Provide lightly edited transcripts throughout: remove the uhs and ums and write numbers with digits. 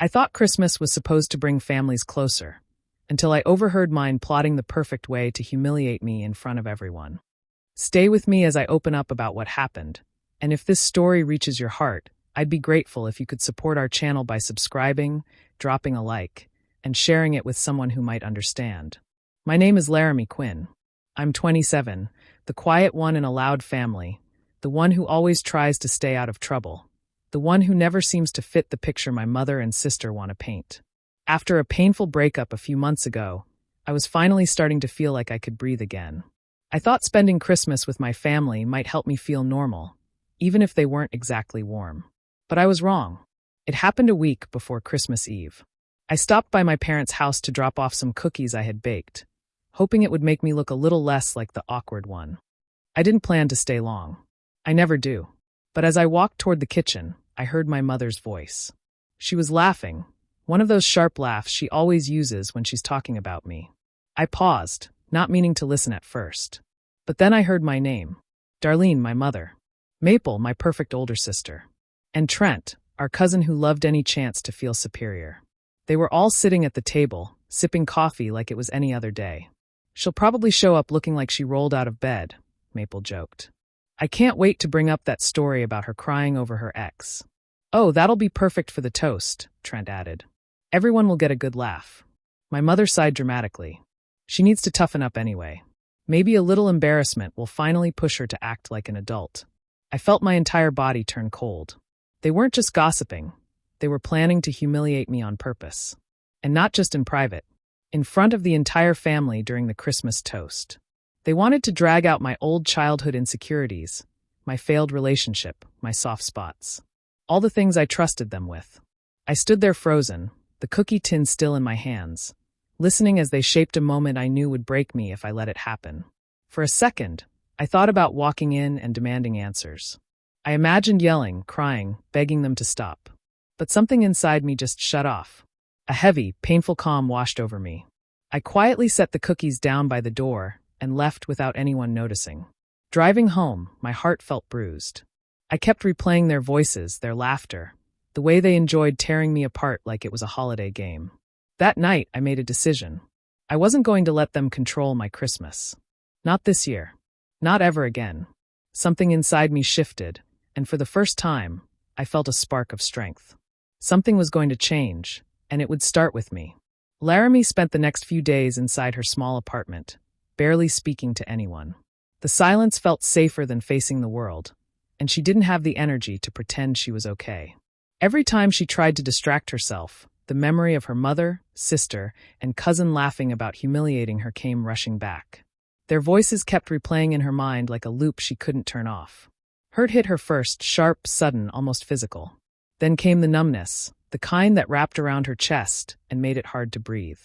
I thought Christmas was supposed to bring families closer, until I overheard mine plotting the perfect way to humiliate me in front of everyone. Stay with me as I open up about what happened, and if this story reaches your heart, I'd be grateful if you could support our channel by subscribing, dropping a like, and sharing it with someone who might understand. My name is Reby Quinn. I'm 27, the quiet one in a loud family, the one who always tries to stay out of trouble, the one who never seems to fit the picture my mother and sister want to paint. After a painful breakup a few months ago, I was finally starting to feel like I could breathe again. I thought spending Christmas with my family might help me feel normal, even if they weren't exactly warm. But I was wrong. It happened a week before Christmas Eve. I stopped by my parents' house to drop off some cookies I had baked, hoping it would make me look a little less like the awkward one. I didn't plan to stay long. I never do. But as I walked toward the kitchen, I heard my mother's voice. She was laughing, one of those sharp laughs she always uses when she's talking about me. I paused, not meaning to listen at first. But then I heard my name. Darlene, my mother. Maple, my perfect older sister. And Trent, our cousin who loved any chance to feel superior. They were all sitting at the table, sipping coffee like it was any other day. She'll probably show up looking like she rolled out of bed, Maple joked. I can't wait to bring up that story about her crying over her ex. Oh, that'll be perfect for the toast, Trent added. Everyone will get a good laugh. My mother sighed dramatically. She needs to toughen up anyway. Maybe a little embarrassment will finally push her to act like an adult. I felt my entire body turn cold. They weren't just gossiping. They were planning to humiliate me on purpose. And not just in private. In front of the entire family during the Christmas toast. They wanted to drag out my old childhood insecurities, my failed relationship, my soft spots. All the things I trusted them with. I stood there frozen, the cookie tin still in my hands, listening as they shaped a moment I knew would break me if I let it happen. For a second, I thought about walking in and demanding answers. I imagined yelling, crying, begging them to stop. But something inside me just shut off. A heavy, painful calm washed over me. I quietly set the cookies down by the door and left without anyone noticing. Driving home, my heart felt bruised. I kept replaying their voices, their laughter, the way they enjoyed tearing me apart like it was a holiday game. That night, I made a decision. I wasn't going to let them control my Christmas. Not this year. Not ever again. Something inside me shifted, and for the first time, I felt a spark of strength. Something was going to change, and it would start with me. Laramie spent the next few days inside her small apartment, barely speaking to anyone. The silence felt safer than facing the world, and she didn't have the energy to pretend she was okay. Every time she tried to distract herself, the memory of her mother, sister, and cousin laughing about humiliating her came rushing back. Their voices kept replaying in her mind like a loop she couldn't turn off. Hurt hit her first, sharp, sudden, almost physical. Then came the numbness, the kind that wrapped around her chest and made it hard to breathe.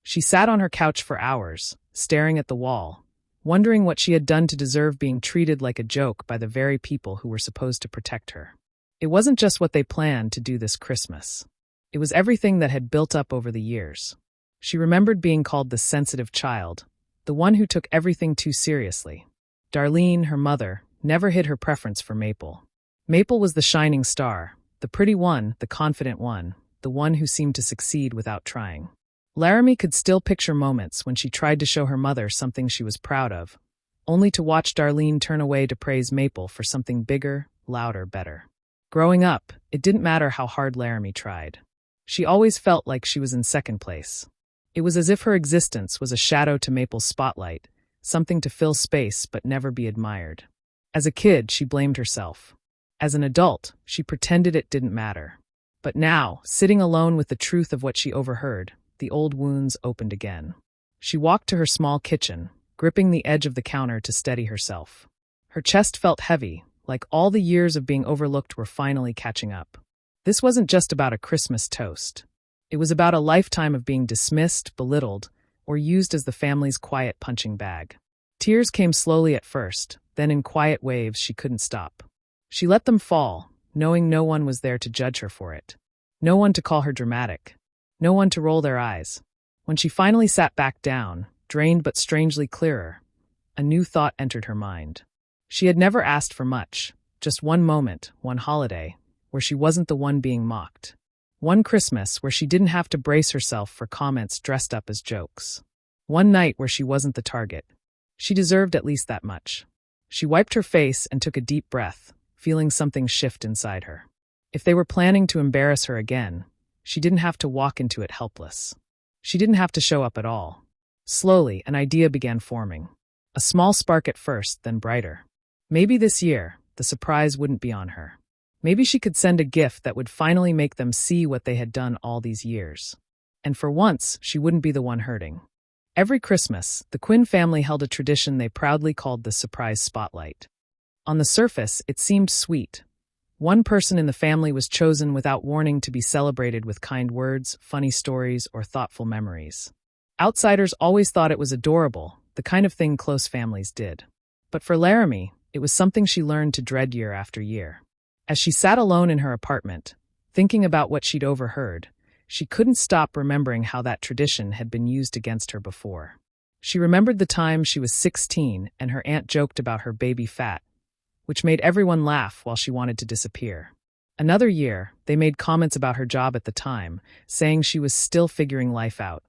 She sat on her couch for hours, staring at the wall, wondering what she had done to deserve being treated like a joke by the very people who were supposed to protect her. It wasn't just what they planned to do this Christmas. It was everything that had built up over the years. She remembered being called the sensitive child, the one who took everything too seriously. Darlene, her mother, never hid her preference for Maple. Maple was the shining star, the pretty one, the confident one, the one who seemed to succeed without trying. Laramie could still picture moments when she tried to show her mother something she was proud of, only to watch Darlene turn away to praise Maple for something bigger, louder, better. Growing up, it didn't matter how hard Laramie tried. She always felt like she was in second place. It was as if her existence was a shadow to Maple's spotlight, something to fill space but never be admired. As a kid, she blamed herself. As an adult, she pretended it didn't matter. But now, sitting alone with the truth of what she overheard, the old wounds opened again. She walked to her small kitchen, gripping the edge of the counter to steady herself. Her chest felt heavy, like all the years of being overlooked were finally catching up. This wasn't just about a Christmas toast. It was about a lifetime of being dismissed, belittled, or used as the family's quiet punching bag. Tears came slowly at first, then in quiet waves she couldn't stop. She let them fall, knowing no one was there to judge her for it. No one to call her dramatic. No one to roll their eyes. When she finally sat back down, drained but strangely clearer, a new thought entered her mind. She had never asked for much, just one moment, one holiday, where she wasn't the one being mocked. One Christmas where she didn't have to brace herself for comments dressed up as jokes. One night where she wasn't the target. She deserved at least that much. She wiped her face and took a deep breath, feeling something shift inside her. If they were planning to embarrass her again, she didn't have to walk into it helpless. She didn't have to show up at all. Slowly, an idea began forming. A small spark at first, then brighter. Maybe this year, the surprise wouldn't be on her. Maybe she could send a gift that would finally make them see what they had done all these years. And for once, she wouldn't be the one hurting. Every Christmas, the Quinn family held a tradition they proudly called the surprise spotlight. On the surface, it seemed sweet. One person in the family was chosen without warning to be celebrated with kind words, funny stories, or thoughtful memories. Outsiders always thought it was adorable, the kind of thing close families did. But for Laramie, it was something she learned to dread year after year. As she sat alone in her apartment, thinking about what she'd overheard, she couldn't stop remembering how that tradition had been used against her before. She remembered the time she was 16 and her aunt joked about her baby fat, which made everyone laugh while she wanted to disappear. Another year, they made comments about her job at the time, saying she was still figuring life out,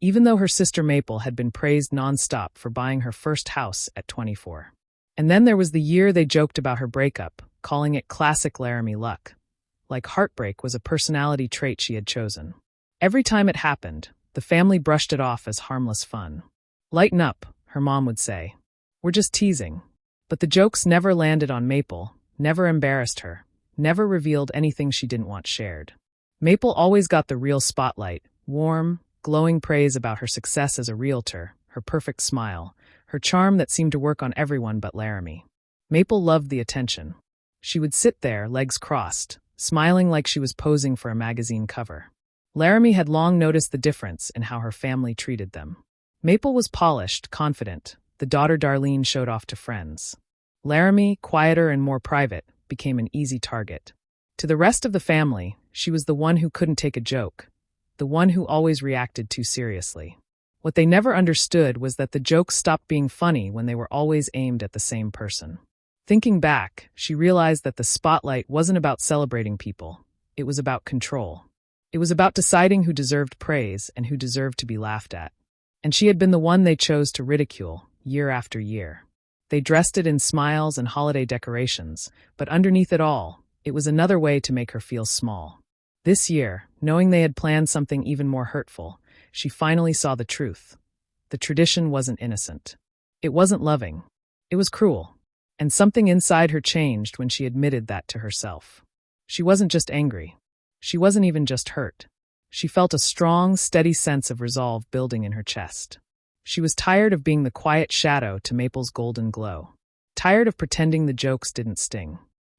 even though her sister Maple had been praised nonstop for buying her first house at 24. And then there was the year they joked about her breakup, calling it classic Laramie luck. Like heartbreak was a personality trait she had chosen. Every time it happened, the family brushed it off as harmless fun. "Lighten up," her mom would say. "We're just teasing." But the jokes never landed on Maple, never embarrassed her, never revealed anything she didn't want shared. Maple always got the real spotlight, warm, glowing praise about her success as a realtor, her perfect smile, her charm that seemed to work on everyone but Laramie. Maple loved the attention. She would sit there, legs crossed, smiling like she was posing for a magazine cover. Laramie had long noticed the difference in how her family treated them. Maple was polished, confident. The daughter Darlene showed off to friends. Laramie, quieter and more private, became an easy target. To the rest of the family, she was the one who couldn't take a joke, the one who always reacted too seriously. What they never understood was that the jokes stopped being funny when they were always aimed at the same person. Thinking back, she realized that the spotlight wasn't about celebrating people. It was about control. It was about deciding who deserved praise and who deserved to be laughed at. And she had been the one they chose to ridicule, year after year. They dressed it in smiles and holiday decorations, but underneath it all, it was another way to make her feel small. This year, knowing they had planned something even more hurtful, she finally saw the truth. The tradition wasn't innocent. It wasn't loving. It was cruel. And something inside her changed when she admitted that to herself. She wasn't just angry. She wasn't even just hurt. She felt a strong, steady sense of resolve building in her chest. She was tired of being the quiet shadow to Maple's golden glow. Tired of pretending the jokes didn't sting.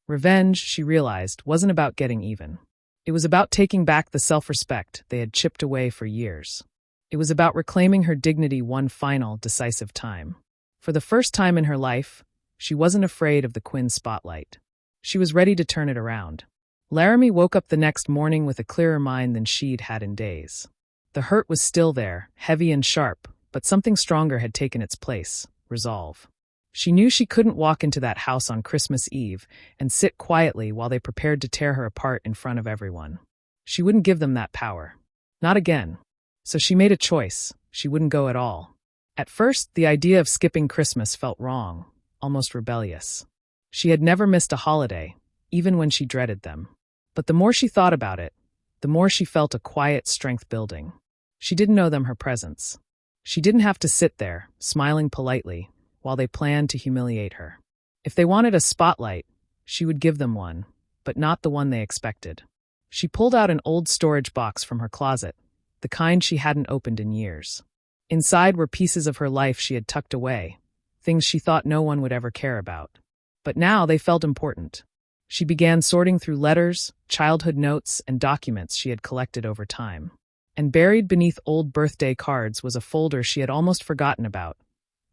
Revenge, she realized, wasn't about getting even. It was about taking back the self-respect they had chipped away for years. It was about reclaiming her dignity one final, decisive time. For the first time in her life, she wasn't afraid of the Quinn spotlight. She was ready to turn it around. Laramie woke up the next morning with a clearer mind than she'd had in days. The hurt was still there, heavy and sharp, but something stronger had taken its place: resolve. She knew she couldn't walk into that house on Christmas Eve and sit quietly while they prepared to tear her apart in front of everyone. She wouldn't give them that power. Not again. So she made a choice. She wouldn't go at all. At first, the idea of skipping Christmas felt wrong, almost rebellious. She had never missed a holiday, even when she dreaded them. But the more she thought about it, the more she felt a quiet strength building. She didn't owe them her presence. She didn't have to sit there, smiling politely, while they planned to humiliate her. If they wanted a spotlight, she would give them one, but not the one they expected. She pulled out an old storage box from her closet, the kind she hadn't opened in years. Inside were pieces of her life she had tucked away, things she thought no one would ever care about. But now they felt important. She began sorting through letters, childhood notes, and documents she had collected over time. And buried beneath old birthday cards was a folder she had almost forgotten about.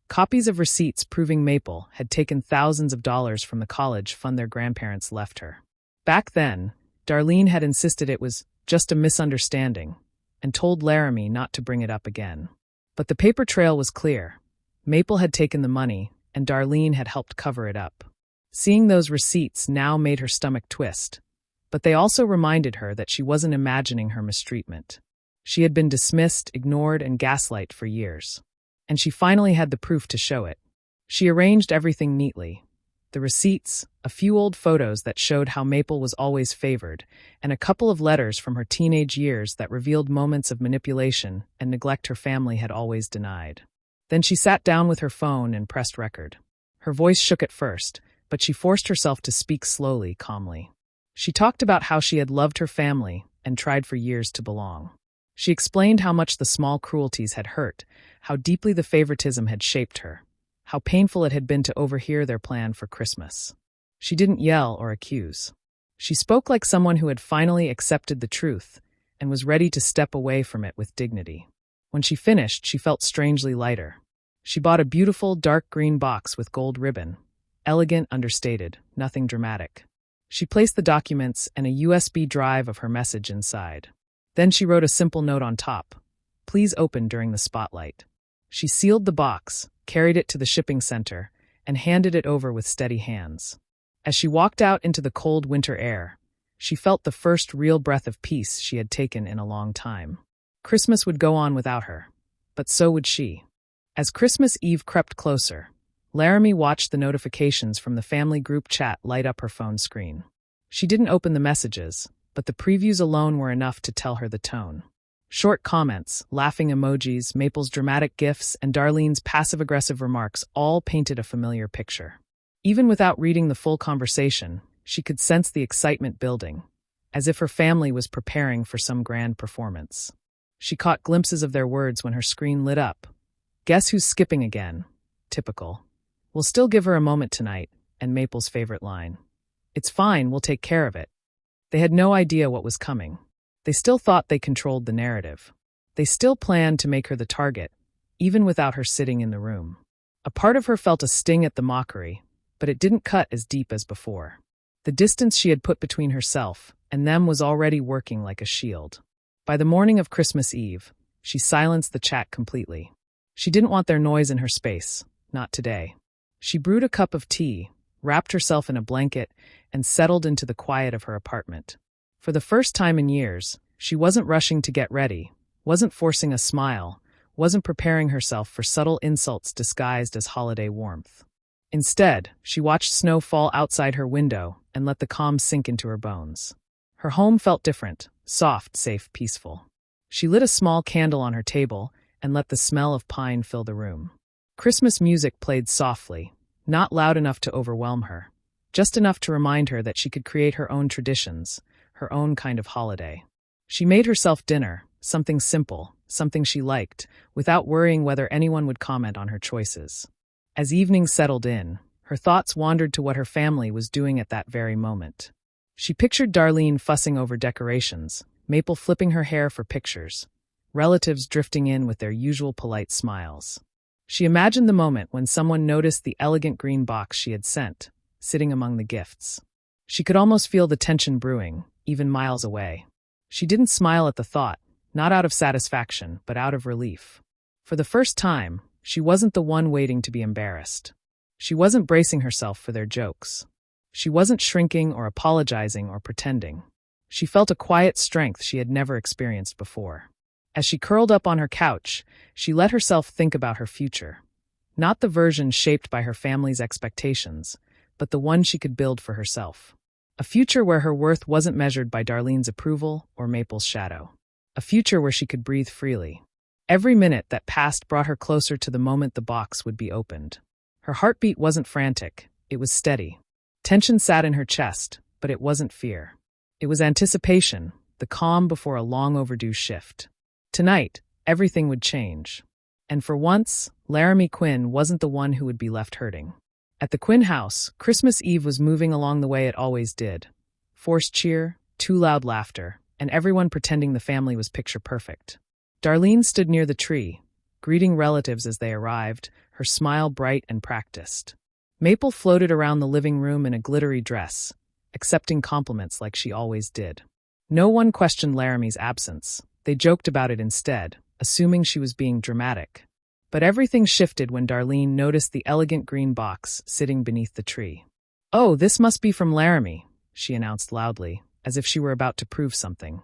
Copies of receipts proving Maple had taken thousands of dollars from the college fund their grandparents left her. Back then, Darlene had insisted it was just a misunderstanding and told Laramie not to bring it up again. But the paper trail was clear. Maple had taken the money, and Darlene had helped cover it up. Seeing those receipts now made her stomach twist. But they also reminded her that she wasn't imagining her mistreatment. She had been dismissed, ignored, and gaslighted for years. And she finally had the proof to show it. She arranged everything neatly. The receipts, a few old photos that showed how Maple was always favored, and a couple of letters from her teenage years that revealed moments of manipulation and neglect her family had always denied. Then she sat down with her phone and pressed record. Her voice shook at first, but she forced herself to speak slowly, calmly. She talked about how she had loved her family and tried for years to belong. She explained how much the small cruelties had hurt, how deeply the favoritism had shaped her, how painful it had been to overhear their plan for Christmas. She didn't yell or accuse. She spoke like someone who had finally accepted the truth and was ready to step away from it with dignity. When she finished, she felt strangely lighter. She bought a beautiful dark green box with gold ribbon. Elegant, understated, nothing dramatic. She placed the documents and a USB drive of her message inside. Then she wrote a simple note on top. Please open during the spotlight. She sealed the box, carried it to the shipping center, and handed it over with steady hands. As she walked out into the cold winter air, she felt the first real breath of peace she had taken in a long time. Christmas would go on without her, but so would she. As Christmas Eve crept closer, Laramie watched the notifications from the family group chat light up her phone screen. She didn't open the messages, but the previews alone were enough to tell her the tone. Short comments, laughing emojis, Maple's dramatic gifs, and Darlene's passive-aggressive remarks all painted a familiar picture. Even without reading the full conversation, she could sense the excitement building, as if her family was preparing for some grand performance. She caught glimpses of their words when her screen lit up. Guess who's skipping again? Typical. We'll still give her a moment tonight, and Maple's favorite line. It's fine, we'll take care of it. They had no idea what was coming. They still thought they controlled the narrative. They still planned to make her the target, even without her sitting in the room. A part of her felt a sting at the mockery, but it didn't cut as deep as before. The distance she had put between herself and them was already working like a shield. By the morning of Christmas Eve, she silenced the chat completely. She didn't want their noise in her space, not today. She brewed a cup of tea, wrapped herself in a blanket, and settled into the quiet of her apartment. For the first time in years, she wasn't rushing to get ready, wasn't forcing a smile, wasn't preparing herself for subtle insults disguised as holiday warmth. Instead, she watched snow fall outside her window and let the calm sink into her bones. Her home felt different, soft, safe, peaceful. She lit a small candle on her table and let the smell of pine fill the room. Christmas music played softly, not loud enough to overwhelm her, just enough to remind her that she could create her own traditions, her own kind of holiday. She made herself dinner, something simple, something she liked, without worrying whether anyone would comment on her choices. As evening settled in, her thoughts wandered to what her family was doing at that very moment. She pictured Darlene fussing over decorations, Maple flipping her hair for pictures, relatives drifting in with their usual polite smiles. She imagined the moment when someone noticed the elegant green box she had sent, sitting among the gifts. She could almost feel the tension brewing, even miles away. She didn't smile at the thought, not out of satisfaction, but out of relief. For the first time, she wasn't the one waiting to be embarrassed. She wasn't bracing herself for their jokes. She wasn't shrinking or apologizing or pretending. She felt a quiet strength she had never experienced before. As she curled up on her couch, she let herself think about her future. Not the version shaped by her family's expectations, but the one she could build for herself. A future where her worth wasn't measured by Darlene's approval or Maple's shadow. A future where she could breathe freely. Every minute that passed brought her closer to the moment the box would be opened. Her heartbeat wasn't frantic, it was steady. Tension sat in her chest, but it wasn't fear. It was anticipation, the calm before a long overdue shift. Tonight, everything would change. And for once, Laramie Quinn wasn't the one who would be left hurting. At the Quinn house, Christmas Eve was moving along the way it always did. Forced cheer, too loud laughter, and everyone pretending the family was picture perfect. Darlene stood near the tree, greeting relatives as they arrived, her smile bright and practiced. Maple floated around the living room in a glittery dress, accepting compliments like she always did. No one questioned Laramie's absence. They joked about it instead, assuming she was being dramatic. But everything shifted when Darlene noticed the elegant green box sitting beneath the tree. "Oh, this must be from Laramie," she announced loudly, as if she were about to prove something.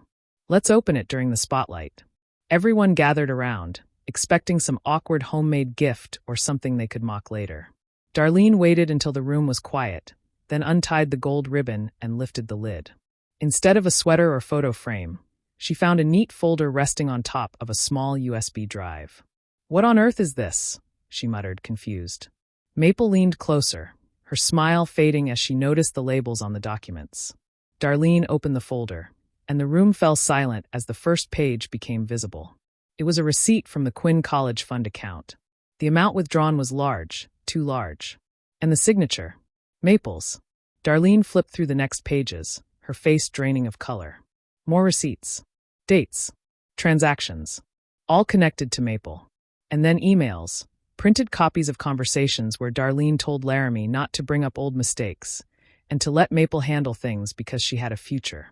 Let's open it during the spotlight. Everyone gathered around, expecting some awkward homemade gift or something they could mock later. Darlene waited until the room was quiet, then untied the gold ribbon and lifted the lid. Instead of a sweater or photo frame, she found a neat folder resting on top of a small USB drive. "What on earth is this?" she muttered, confused. Maple leaned closer, her smile fading as she noticed the labels on the documents. Darlene opened the folder, and the room fell silent as the first page became visible. It was a receipt from the Quinn College Fund account. The amount withdrawn was large, too large. And the signature, Maple's. Darlene flipped through the next pages, her face draining of color. More receipts. Dates. Transactions. All connected to Maple. And then emails, printed copies of conversations where Darlene told Laramie not to bring up old mistakes, and to let Maple handle things because she had a future.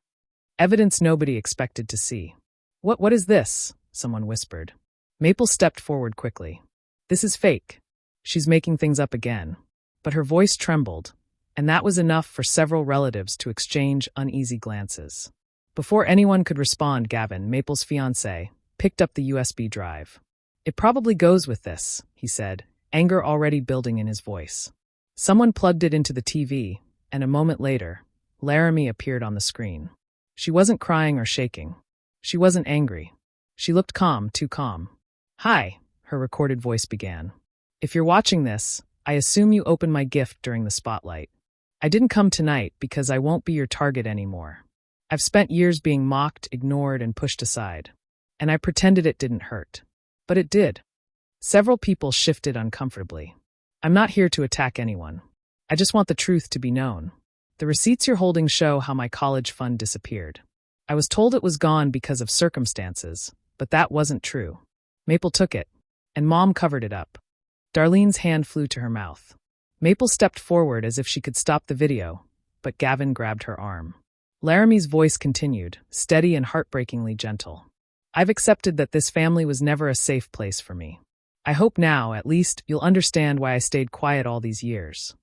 Evidence nobody expected to see. What is this?" someone whispered. Maple stepped forward quickly. "This is fake. She's making things up again." But her voice trembled, and that was enough for several relatives to exchange uneasy glances. Before anyone could respond, Gavin, Maple's fiancé, picked up the USB drive. "It probably goes with this," he said, anger already building in his voice. Someone plugged it into the TV, and a moment later, Laramie appeared on the screen. She wasn't crying or shaking. She wasn't angry. She looked calm, too calm. "Hi," her recorded voice began. "If you're watching this, I assume you opened my gift during the spotlight. I didn't come tonight because I won't be your target anymore. I've spent years being mocked, ignored, and pushed aside. And I pretended it didn't hurt. But it did." Several people shifted uncomfortably. "I'm not here to attack anyone. I just want the truth to be known. The receipts you're holding show how my college fund disappeared. I was told it was gone because of circumstances, but that wasn't true. Maple took it, and Mom covered it up." Darlene's hand flew to her mouth. Maple stepped forward as if she could stop the video, but Gavin grabbed her arm. Laramie's voice continued, steady and heartbreakingly gentle. "I've accepted that this family was never a safe place for me. I hope now, at least, you'll understand why I stayed quiet all these years."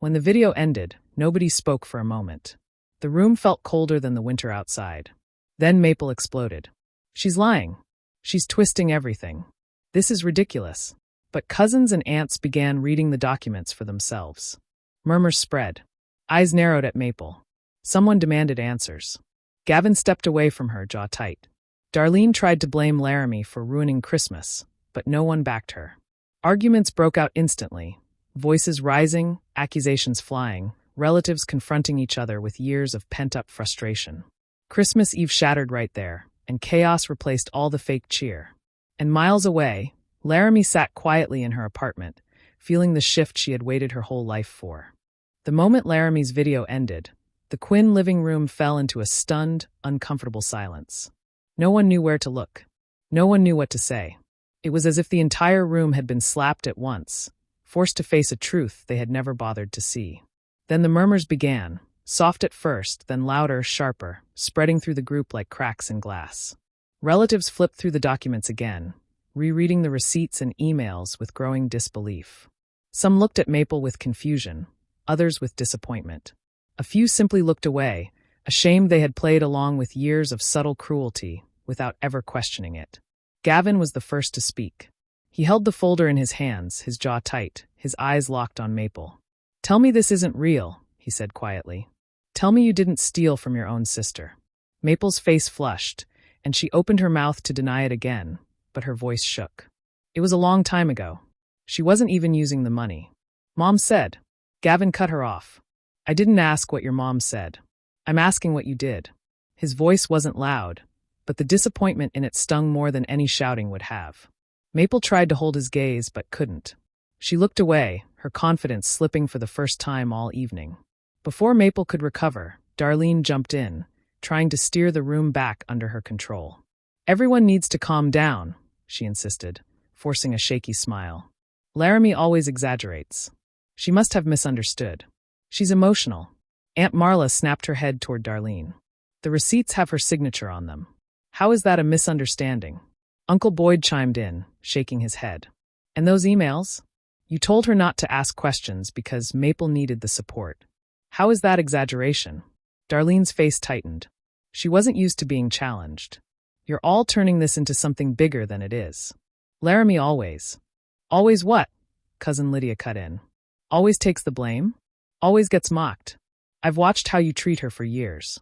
When the video ended, nobody spoke for a moment. The room felt colder than the winter outside. Then Maple exploded. "She's lying. She's twisting everything. This is ridiculous." But cousins and aunts began reading the documents for themselves. Murmurs spread. Eyes narrowed at Maple. Someone demanded answers. Gavin stepped away from her, jaw tight. Darlene tried to blame Laramie for ruining Christmas, but no one backed her. Arguments broke out instantly, voices rising, accusations flying, relatives confronting each other with years of pent-up frustration. Christmas Eve shattered right there, and chaos replaced all the fake cheer. And miles away, Laramie sat quietly in her apartment, feeling the shift she had waited her whole life for. The moment Laramie's video ended, the Quinn living room fell into a stunned, uncomfortable silence. No one knew where to look. No one knew what to say. It was as if the entire room had been slapped at once, forced to face a truth they had never bothered to see. Then the murmurs began, soft at first, then louder, sharper, spreading through the group like cracks in glass. Relatives flipped through the documents again, rereading the receipts and emails with growing disbelief. Some looked at Maple with confusion, others with disappointment. A few simply looked away, ashamed they had played along with years of subtle cruelty without ever questioning it. Gavin was the first to speak. He held the folder in his hands, his jaw tight, his eyes locked on Maple. "Tell me this isn't real," he said quietly. "Tell me you didn't steal from your own sister." Maple's face flushed, and she opened her mouth to deny it again, but her voice shook. "It was a long time ago. She wasn't even using the money. Mom said." Gavin cut her off. "I didn't ask what your mom said. I'm asking what you did." His voice wasn't loud, but the disappointment in it stung more than any shouting would have. Maple tried to hold his gaze but couldn't. She looked away, her confidence slipping for the first time all evening. Before Maple could recover, Darlene jumped in, trying to steer the room back under her control. "Everyone needs to calm down," she insisted, forcing a shaky smile. "Laramie always exaggerates. She must have misunderstood. She's emotional." Aunt Marla snapped her head toward Darlene. "The receipts have her signature on them. How is that a misunderstanding?" Uncle Boyd chimed in, shaking his head. "And those emails? You told her not to ask questions because Maple needed the support. How is that exaggeration?" Darlene's face tightened. She wasn't used to being challenged. You're all turning this into something bigger than it is. Laramie always. Always what? Cousin Lydia cut in. Always takes the blame? Always gets mocked. I've watched how you treat her for years.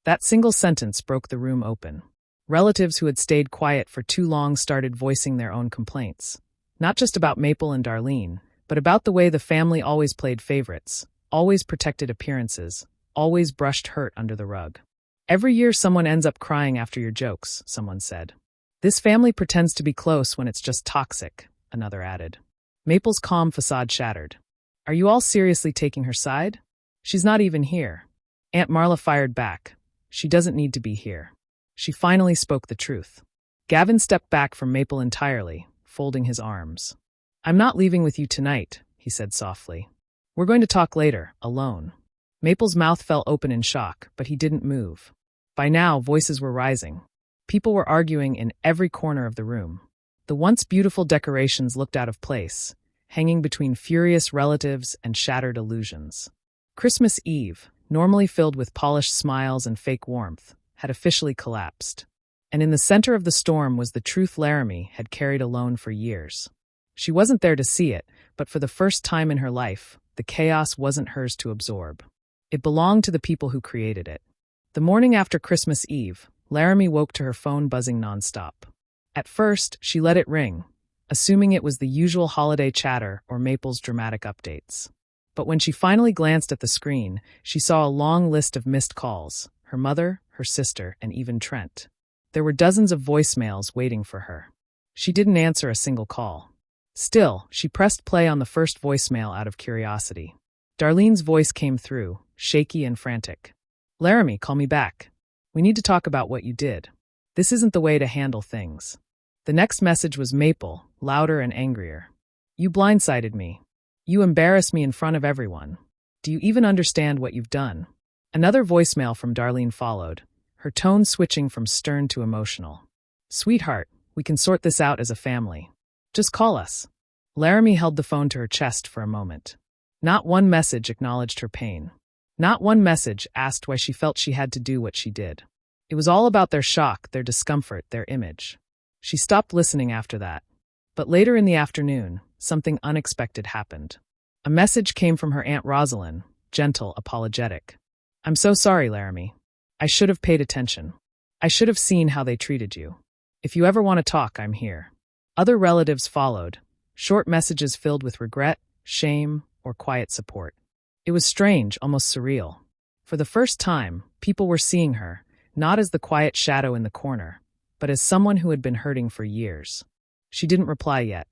That single sentence broke the room open. Relatives who had stayed quiet for too long started voicing their own complaints. Not just about Maple and Darlene, but about the way the family always played favorites, always protected appearances, always brushed hurt under the rug. Every year someone ends up crying after your jokes, someone said. This family pretends to be close when it's just toxic, another added. Maple's calm facade shattered. Are you all seriously taking her side? She's not even here. Aunt Marla fired back. She doesn't need to be here. She finally spoke the truth. Gavin stepped back from Maple entirely, folding his arms. I'm not leaving with you tonight, he said softly. We're going to talk later, alone. Maple's mouth fell open in shock, but he didn't move. By now, voices were rising. People were arguing in every corner of the room. The once beautiful decorations looked out of place, hanging between furious relatives and shattered illusions. Christmas Eve, normally filled with polished smiles and fake warmth, had officially collapsed. And in the center of the storm was the truth Laramie had carried alone for years. She wasn't there to see it, but for the first time in her life, the chaos wasn't hers to absorb. It belonged to the people who created it. The morning after Christmas Eve, Laramie woke to her phone buzzing nonstop. At first, she let it ring, assuming it was the usual holiday chatter or Maple's dramatic updates. But when she finally glanced at the screen, she saw a long list of missed calls, her mother, her sister, and even Trent. There were dozens of voicemails waiting for her. She didn't answer a single call. Still, she pressed play on the first voicemail out of curiosity. Darlene's voice came through, shaky and frantic. Laramie, call me back. We need to talk about what you did. This isn't the way to handle things. The next message was Maple, louder and angrier. You blindsided me. You embarrassed me in front of everyone. Do you even understand what you've done? Another voicemail from Darlene followed, her tone switching from stern to emotional. Sweetheart, we can sort this out as a family. Just call us. Laramie held the phone to her chest for a moment. Not one message acknowledged her pain. Not one message asked why she felt she had to do what she did. It was all about their shock, their discomfort, their image. She stopped listening after that. But later in the afternoon, something unexpected happened. A message came from her Aunt Rosalind, gentle, apologetic. I'm so sorry, Laramie. I should have paid attention. I should have seen how they treated you. If you ever want to talk, I'm here. Other relatives followed, short messages filled with regret, shame, or quiet support. It was strange, almost surreal. For the first time, people were seeing her, not as the quiet shadow in the corner, but as someone who had been hurting for years. She didn't reply yet.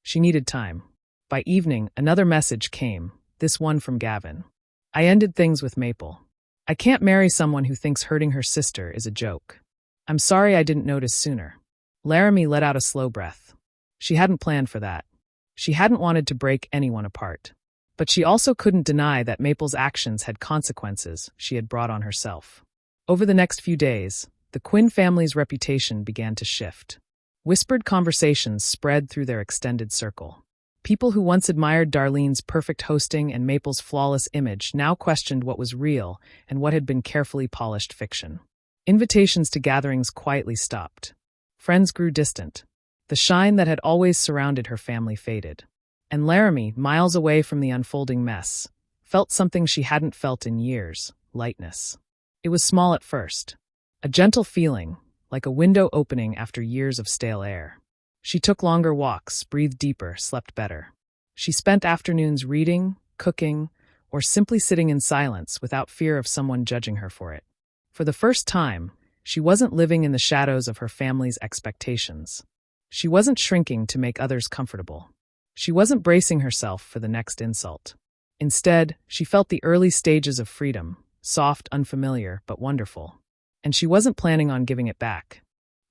She needed time. By evening, another message came, this one from Gavin. I ended things with Maple. I can't marry someone who thinks hurting her sister is a joke. I'm sorry I didn't notice sooner. Laramie let out a slow breath. She hadn't planned for that. She hadn't wanted to break anyone apart. But she also couldn't deny that Maple's actions had consequences she had brought on herself. Over the next few days, the Quinn family's reputation began to shift. Whispered conversations spread through their extended circle. People who once admired Darlene's perfect hosting and Maple's flawless image now questioned what was real and what had been carefully polished fiction. Invitations to gatherings quietly stopped. Friends grew distant. The shine that had always surrounded her family faded. And Laramie, miles away from the unfolding mess, felt something she hadn't felt in years, lightness. It was small at first. A gentle feeling, like a window opening after years of stale air. She took longer walks, breathed deeper, slept better. She spent afternoons reading, cooking, or simply sitting in silence without fear of someone judging her for it. For the first time, she wasn't living in the shadows of her family's expectations. She wasn't shrinking to make others comfortable. She wasn't bracing herself for the next insult. Instead, she felt the early stages of freedom, soft, unfamiliar, but wonderful. And she wasn't planning on giving it back.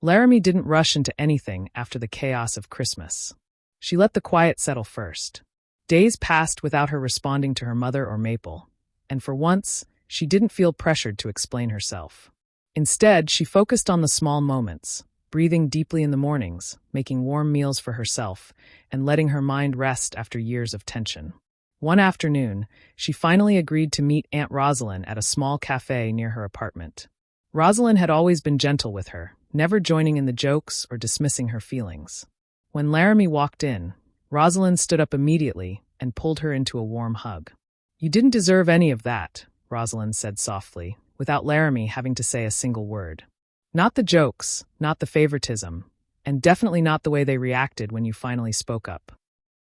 Laramie didn't rush into anything after the chaos of Christmas. She let the quiet settle first. Days passed without her responding to her mother or Maple, and for once, she didn't feel pressured to explain herself. Instead, she focused on the small moments, breathing deeply in the mornings, making warm meals for herself, and letting her mind rest after years of tension. One afternoon, she finally agreed to meet Aunt Rosalind at a small cafe near her apartment. Rosalind had always been gentle with her, never joining in the jokes or dismissing her feelings. When Laramie walked in, Rosalind stood up immediately and pulled her into a warm hug. "You didn't deserve any of that," Rosalind said softly, without Laramie having to say a single word. "Not the jokes, not the favoritism, and definitely not the way they reacted when you finally spoke up."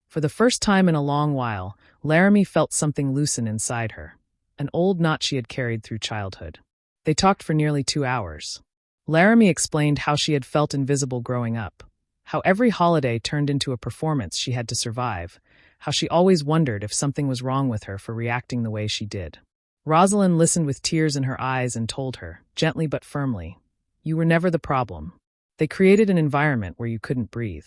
For the first time in a long while, Laramie felt something loosen inside her, an old knot she had carried through childhood. They talked for nearly 2 hours. Laramie explained how she had felt invisible growing up, how every holiday turned into a performance she had to survive, how she always wondered if something was wrong with her for reacting the way she did. Rosalind listened with tears in her eyes and told her, gently but firmly, "You were never the problem. They created an environment where you couldn't breathe."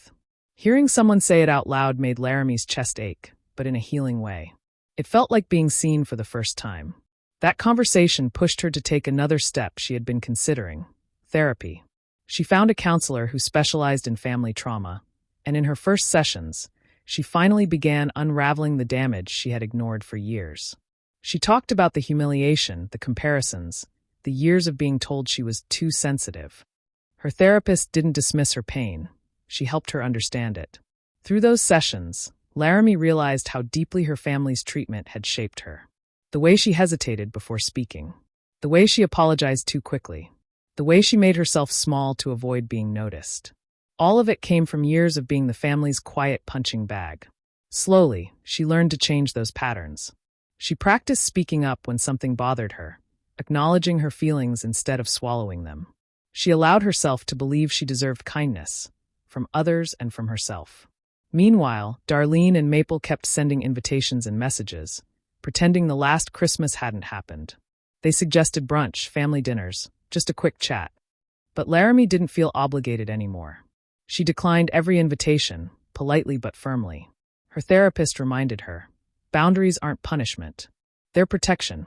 Hearing someone say it out loud made Laramie's chest ache, but in a healing way. It felt like being seen for the first time. That conversation pushed her to take another step she had been considering: therapy. She found a counselor who specialized in family trauma, and in her first sessions, she finally began unraveling the damage she had ignored for years. She talked about the humiliation, the comparisons, the years of being told she was too sensitive. Her therapist didn't dismiss her pain. She helped her understand it. Through those sessions, Laramie realized how deeply her family's treatment had shaped her. The way she hesitated before speaking. The way she apologized too quickly. The way she made herself small to avoid being noticed. All of it came from years of being the family's quiet punching bag. Slowly, she learned to change those patterns. She practiced speaking up when something bothered her, acknowledging her feelings instead of swallowing them. She allowed herself to believe she deserved kindness, from others and from herself. Meanwhile, Darlene and Maple kept sending invitations and messages, pretending the last Christmas hadn't happened. They suggested brunch, family dinners, just a quick chat. But Laramie didn't feel obligated anymore. She declined every invitation, politely but firmly. Her therapist reminded her, boundaries aren't punishment. They're protection.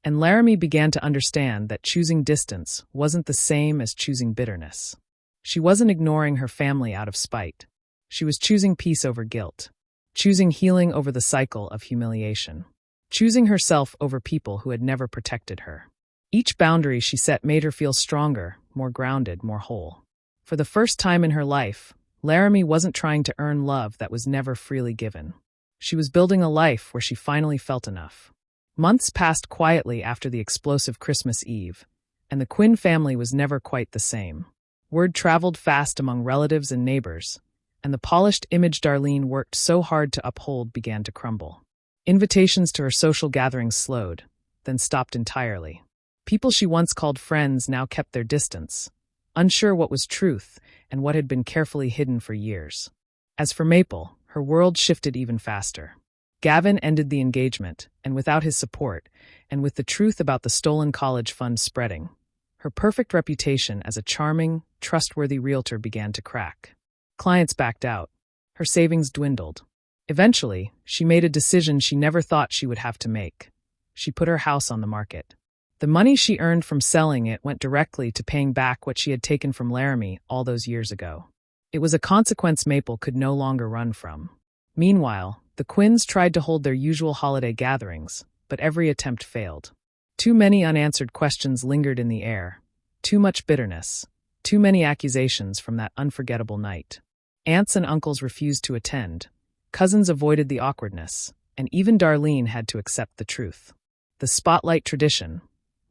And Laramie began to understand that choosing distance wasn't the same as choosing bitterness. She wasn't ignoring her family out of spite. She was choosing peace over guilt, choosing healing over the cycle of humiliation, choosing herself over people who had never protected her. Each boundary she set made her feel stronger, more grounded, more whole. For the first time in her life, Laramie wasn't trying to earn love that was never freely given. She was building a life where she finally felt enough. Months passed quietly after the explosive Christmas Eve, and the Quinn family was never quite the same. Word traveled fast among relatives and neighbors, and the polished image Darlene worked so hard to uphold began to crumble. Invitations to her social gatherings slowed, then stopped entirely. People she once called friends now kept their distance, unsure what was truth and what had been carefully hidden for years. As for Maple, her world shifted even faster. Gavin ended the engagement, and without his support, and with the truth about the stolen college fund spreading, her perfect reputation as a charming, trustworthy realtor began to crack. Clients backed out. Her savings dwindled. Eventually, she made a decision she never thought she would have to make. She put her house on the market. The money she earned from selling it went directly to paying back what she had taken from Laramie all those years ago. It was a consequence Maple could no longer run from. Meanwhile, the Quinns tried to hold their usual holiday gatherings, but every attempt failed. Too many unanswered questions lingered in the air. Too much bitterness. Too many accusations from that unforgettable night. Aunts and uncles refused to attend. Cousins avoided the awkwardness, and even Darlene had to accept the truth. The spotlight tradition,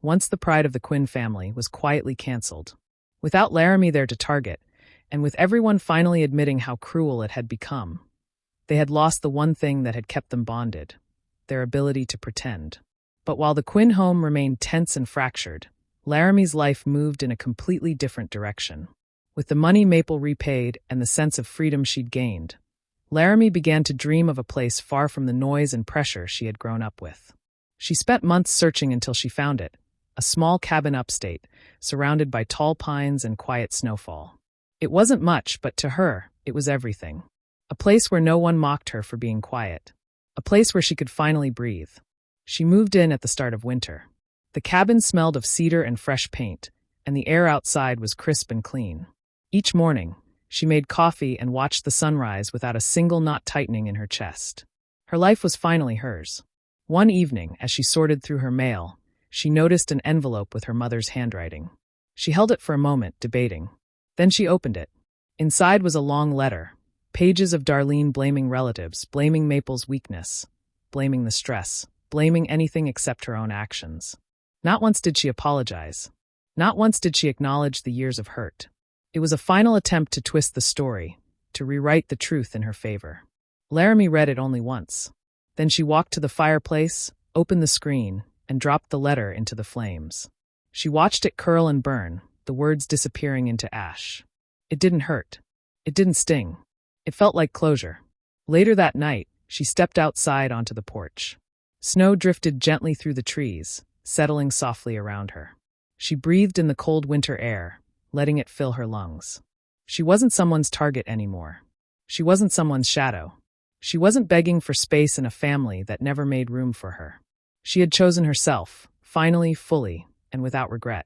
once the pride of the Quinn family, was quietly canceled. Without Laramie there to target, and with everyone finally admitting how cruel it had become, they had lost the one thing that had kept them bonded, their ability to pretend. But while the Quinn home remained tense and fractured, Laramie's life moved in a completely different direction. With the money Maple repaid and the sense of freedom she'd gained, Laramie began to dream of a place far from the noise and pressure she had grown up with. She spent months searching until she found it, a small cabin upstate, surrounded by tall pines and quiet snowfall. It wasn't much, but to her, it was everything. A place where no one mocked her for being quiet. A place where she could finally breathe. She moved in at the start of winter. The cabin smelled of cedar and fresh paint, and the air outside was crisp and clean. Each morning, she made coffee and watched the sunrise without a single knot tightening in her chest. Her life was finally hers. One evening, as she sorted through her mail, she noticed an envelope with her mother's handwriting. She held it for a moment, debating. Then she opened it. Inside was a long letter, pages of Darlene blaming relatives, blaming Maple's weakness, blaming the stress, blaming anything except her own actions. Not once did she apologize. Not once did she acknowledge the years of hurt. It was a final attempt to twist the story, to rewrite the truth in her favor. Laramie read it only once. Then she walked to the fireplace, opened the screen, and dropped the letter into the flames. She watched it curl and burn, the words disappearing into ash. It didn't hurt. It didn't sting. It felt like closure. Later that night, she stepped outside onto the porch. Snow drifted gently through the trees, settling softly around her. She breathed in the cold winter air, letting it fill her lungs. She wasn't someone's target anymore. She wasn't someone's shadow. She wasn't begging for space in a family that never made room for her. She had chosen herself, finally, fully, and without regret.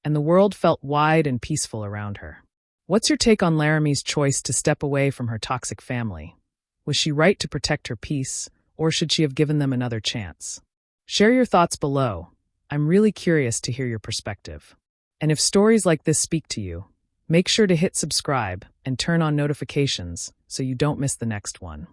And the world felt wide and peaceful around her. What's your take on Laramie's choice to step away from her toxic family? Was she right to protect her peace, or should she have given them another chance? Share your thoughts below. I'm really curious to hear your perspective. And if stories like this speak to you, make sure to hit subscribe and turn on notifications so you don't miss the next one.